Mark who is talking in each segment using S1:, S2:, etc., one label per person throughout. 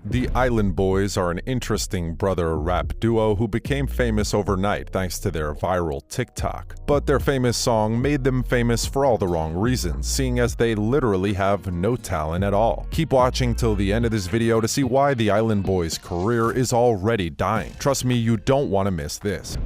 S1: The Island Boys are an interesting brother rap duo who became famous overnight thanks to their viral TikTok. But their famous song made them famous for all the wrong reasons, seeing as they literally have no talent at all. Keep watching till the end of this video to see why the Island Boys' career is already dying. Trust me, you don't want to miss this.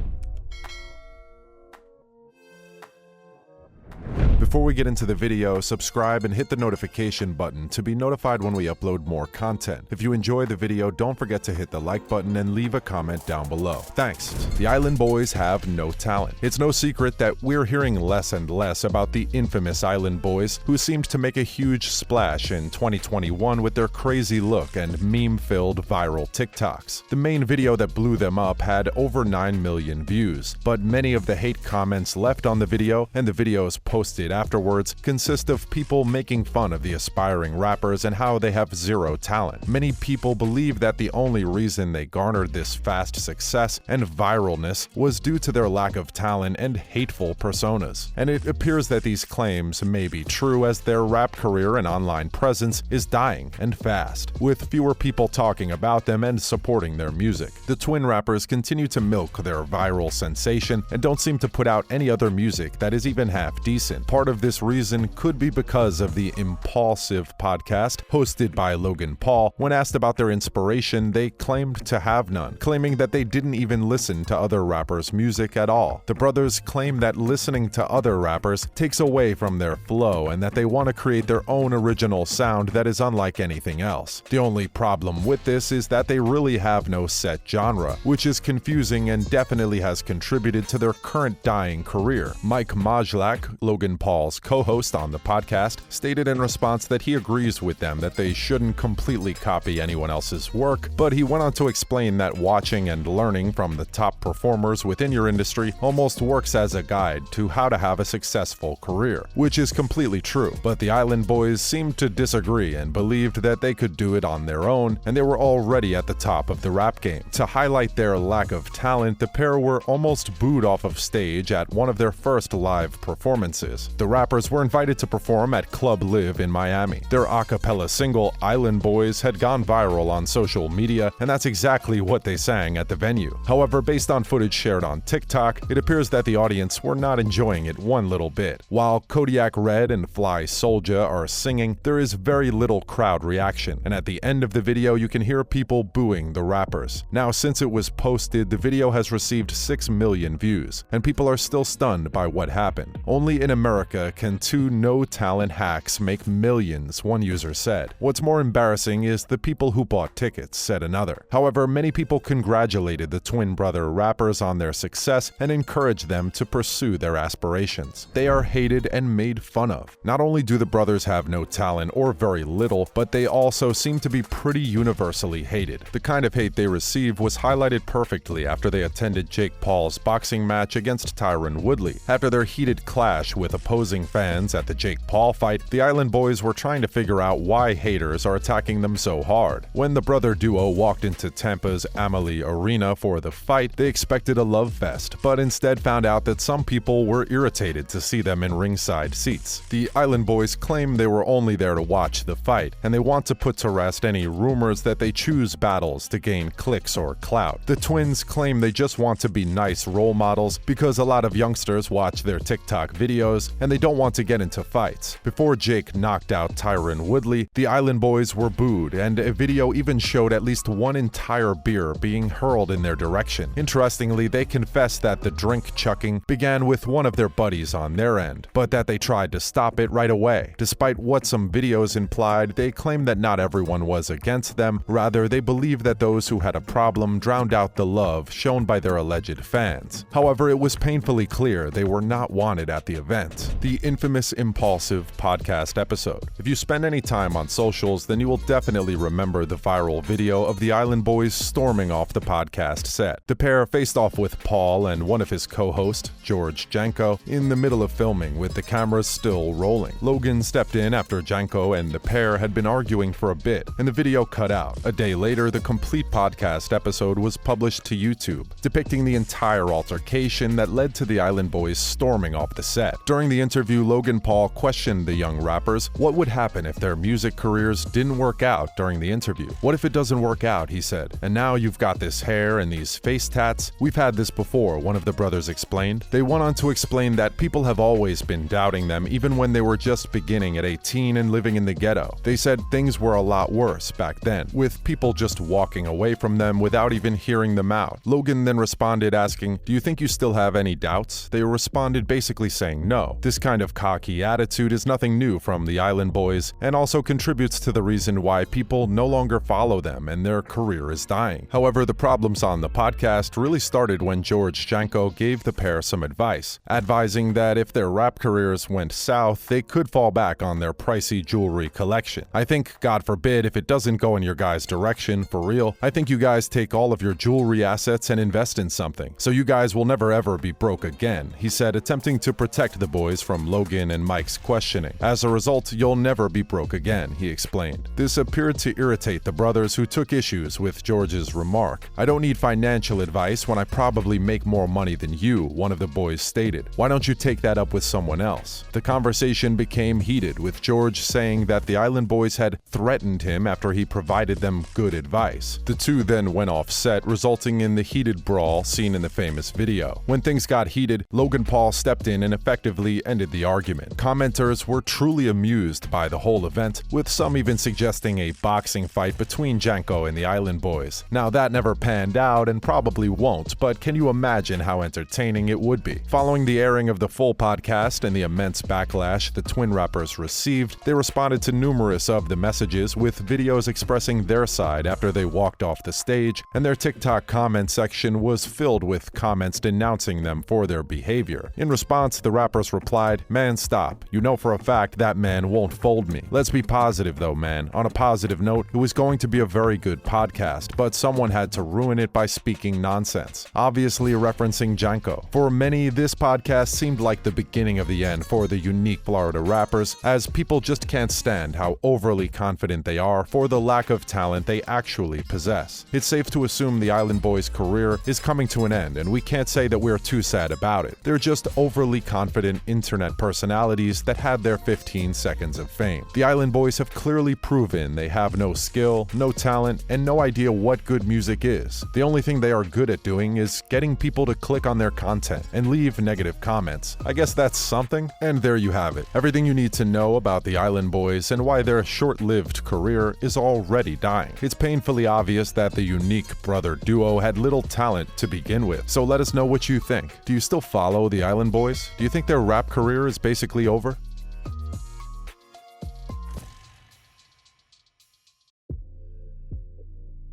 S1: Before we get into the video, subscribe and hit the notification button to be notified when we upload more content. If you enjoy the video, don't forget to hit the like button and leave a comment down below. Thanks. The Island Boys have no talent. It's no secret that we're hearing less and less about the infamous Island Boys, who seemed to make a huge splash in 2021 with their crazy look and meme-filled viral TikToks. The main video that blew them up had over 9 million views, but many of the hate comments left on the video and the videos posted afterwards consist of people making fun of the aspiring rappers and how they have zero talent. Many people believe that the only reason they garnered this fast success and viralness was due to their lack of talent and hateful personas. And it appears that these claims may be true, as their rap career and online presence is dying and fast, with fewer people talking about them and supporting their music. The twin rappers continue to milk their viral sensation and don't seem to put out any other music that is even half decent. Part of this reason could be because of the Impulsive podcast hosted by Logan Paul. When asked about their inspiration, they claimed to have none, claiming that they didn't even listen to other rappers' music at all. The brothers claim that listening to other rappers takes away from their flow and that they want to create their own original sound that is unlike anything else. The only problem with this is that they really have no set genre, which is confusing and definitely has contributed to their current dying career. Mike Majlak, Logan Paul's co-host on the podcast, stated in response that he agrees with them that they shouldn't completely copy anyone else's work, but he went on to explain that watching and learning from the top performers within your industry almost works as a guide to how to have a successful career, which is completely true. But the Island Boys seemed to disagree and believed that they could do it on their own, and they were already at the top of the rap game. To highlight their lack of talent, the pair were almost booed off of stage at one of their first live performances. The rappers were invited to perform at Club Live in Miami. Their a cappella single, Island Boys, had gone viral on social media, and that's exactly what they sang at the venue. However, based on footage shared on TikTok, it appears that the audience were not enjoying it one little bit. While Kodiyakredd and Flyysoulja are singing, there is very little crowd reaction, and at the end of the video you can hear people booing the rappers. Now, since it was posted, the video has received 6 million views, and people are still stunned by what happened. Only in America can two no-talent hacks make millions, one user said. What's more embarrassing is the people who bought tickets, said another. However, many people congratulated the twin brother rappers on their success and encouraged them to pursue their aspirations. They are hated and made fun of. Not only do the brothers have no talent or very little, but they also seem to be pretty universally hated. The kind of hate they receive was highlighted perfectly after they attended Jake Paul's boxing match against Tyron Woodley. After their heated clash with opposing fans at the Jake Paul fight, the Island Boys were trying to figure out why haters are attacking them so hard. When the brother duo walked into Tampa's Amalie Arena for the fight, they expected a love fest, but instead found out that some people were irritated to see them in ringside seats. The Island Boys claim they were only there to watch the fight, and they want to put to rest any rumors that they choose battles to gain clicks or clout. The twins claim they just want to be nice role models because a lot of youngsters watch their TikTok videos and they don't want to get into fights. Before Jake knocked out Tyron Woodley, the Island Boys were booed, and a video even showed at least one entire beer being hurled in their direction. Interestingly, they confessed that the drink chucking began with one of their buddies on their end, but that they tried to stop it right away. Despite what some videos implied, they claimed that not everyone was against them. Rather, they believed that those who had a problem drowned out the love shown by their alleged fans. However, it was painfully clear they were not wanted at the event. The infamous Impulsive podcast episode. If you spend any time on socials, then you will definitely remember the viral video of the Island Boys storming off the podcast set. The pair faced off with Paul and one of his co-hosts, George Janko, in the middle of filming with the cameras still rolling. Logan stepped in after Janko and the pair had been arguing for a bit, and the video cut out. A day later, the complete podcast episode was published to YouTube, depicting the entire altercation that led to the Island Boys storming off the set. During the interview, Logan Paul questioned the young rappers what would happen if their music careers didn't work out during the interview. "What if it doesn't work out," he said, "and now you've got this hair and these face tats? We've had this before," one of the brothers explained. They went on to explain that people have always been doubting them even when they were just beginning at 18 and living in the ghetto. They said things were a lot worse back then, with people just walking away from them without even hearing them out. Logan then responded asking, "Do you think you still have any doubts?" They responded basically saying no. This kind of cocky attitude is nothing new from the Island Boys and also contributes to the reason why people no longer follow them and their career is dying. However, the problems on the podcast really started when George Janko gave the pair some advice, advising that if their rap careers went south, they could fall back on their pricey jewelry collection. "I think, God forbid, if it doesn't go in your guys' direction, for real, I think you guys take all of your jewelry assets and invest in something, so you guys will never ever be broke again," he said, attempting to protect the boys from Logan and Mike's questioning. "As a result, you'll never be broke again," he explained. This appeared to irritate the brothers, who took issues with George's remark. "I don't need financial advice when I probably make more money than you," one of the boys stated. "Why don't you take that up with someone else?" The conversation became heated, with George saying that the Island Boys had threatened him after he provided them good advice. The two then went off set, resulting in the heated brawl seen in the famous video. When things got heated, Logan Paul stepped in and effectively ended the argument. Commenters were truly amused by the whole event, with some even suggesting a boxing fight between Janko and the Island Boys. Now, that never panned out and probably won't, but can you imagine how entertaining it would be? Following the airing of the full podcast and the immense backlash the twin rappers received, they responded to numerous of the messages with videos expressing their side after they walked off the stage, and their TikTok comment section was filled with comments denouncing them for their behavior. In response, the rappers replied, "Man, stop. You know for a fact that man won't fold me. Let's be positive though, man. On a positive note, it was going to be a very good podcast, but someone had to ruin it by speaking nonsense," obviously referencing Janko. For many, this podcast seemed like the beginning of the end for the unique Florida rappers, as people just can't stand how overly confident they are for the lack of talent they actually possess. It's safe to assume the Island Boys' career is coming to an end, and we can't say that we're too sad about it. They're just overly confident internet personalities that had their 15 seconds of fame. The Island Boys have clearly proven they have no skill, no talent, and no idea what good music is. The only thing they are good at doing is getting people to click on their content and leave negative comments. I guess that's something. And there you have it. Everything you need to know about the Island Boys and why their short-lived career is already dying. It's painfully obvious that the unique brother duo had little talent to begin with. So let us know what you think. Do you still follow the Island Boys? Do you think their rap career is basically over?